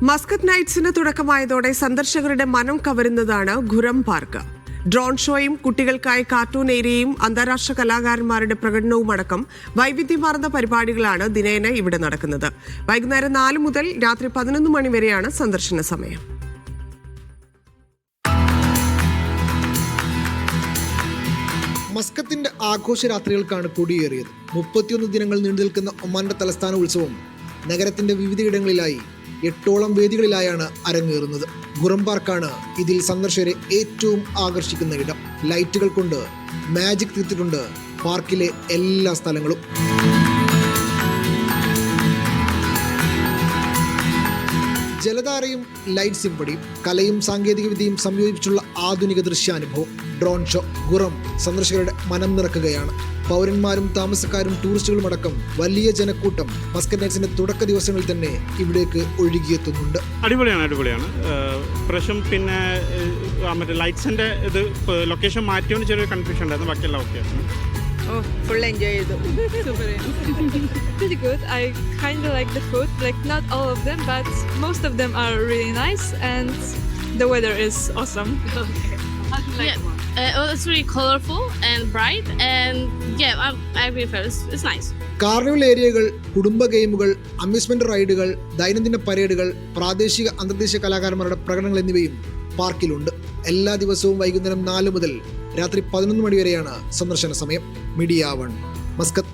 Muscat നൈറ്റ്സിന് തുടക്കമായതോടെ സന്ദർശകരുടെ മനം കവരുന്നതാണ് Khurram park. Drone ഷോയും കുട്ടികൾക്കായി കാർട്ടൂൺ ഏരിയയും അന്താരാഷ്ട്ര കലാകാരന്മാരുടെ പ്രകടനവുമടക്കം വൈവിധ്യമാർന്ന പരിപാടികളാണ് ദിനേന ഇവിടെ നടക്കുന്നത്. വൈകുന്നേരം 4 മുതൽ രാത്രി 11 മണി വരെയാണ് സന്ദർശന സമയം. മസ്കത്തിന്റെ ആഘോഷരാത്രികൾക്കാണ് കൊടിയേറിയത്. 31 ദിനങ്ങൾ നീണ്ടു നിൽക്കുന്ന ഒമാന്റെ തലസ്ഥാന ഉത്സവം നഗരത്തിന്റെ വിവിധയിടങ്ങളിലായി 8ഓളം വേദികളിലായാണ് അരങ്ങേറുന്നത്. ഖുറം പാർക്കാണ് ഇതിൽ സന്ദർശകരെ ഏറ്റവും ആകർഷിക്കുന്ന ഇടം. ലൈറ്റുകൾ കൊണ്ട് മാജിക് തീർത്തിട്ടുണ്ട് പാർക്കിലെ എല്ലാ സ്ഥലങ്ങളും. ജലധാരയും ലൈറ്റ് സിംഫണിയും കലയും സാങ്കേതികവിദ്യയും സംയോജിപ്പിച്ചുള്ള ആധുനിക ദൃശ്യാനുഭവം. ഡ്രോൺ ഷോ ഖുറം സന്ദർശകരുടെ മനം നിറക്കുകയാണ്. പൗരന്മാരും താമസക്കാരും ടൂറിസ്റ്റുകളും അടക്കം വലിയ ജനക്കൂട്ടം മസ്കറ്റ് നൈറ്റ്സിന്റെ തുടക്ക ദിവസങ്ങളിൽ തന്നെ ഇവിടേക്ക് ഒഴുകിയെത്തുന്നുണ്ട്. അടിപൊളിയാണ്. പ്രശ്നം പിന്നെ മറ്റേ ലൈറ്റ്സിന്റെ ഇത് ലൊക്കേഷൻ മാറ്റിയോണ്ട് ചെറിയൊരു കൺഫ്യൂഷൻ ഉണ്ടായിരുന്നു. ബാക്കിയെല്ലാം ഓക്കെ. Full enjoy ചെയ്തു. Super. Pretty good. I kind of like the food. Like not all of them, but most of them are really nice, and the weather is awesome. Okay. How do you like one? It's really colorful and bright, and I agree with her. It's nice. Carnival ഏരിയകൾ, കുടുംബ ഗെയിമുകൾ, amusement റൈഡുകൾ, ദൈനംദിന പരേഡുകൾ, പ്രാദേശിക അന്തർദേശീയ കലാകാരന്മാരുടെ പ്രകടനങ്ങൾ എന്നിവയും പാർക്കിലുണ്ട്. എല്ലാ ദിവസവും വൈകുന്നേരം 4 മുതൽ രാത്രി 11 മണി വരെയാണ് സന്ദർശന സമയം. Media 1 Muscat.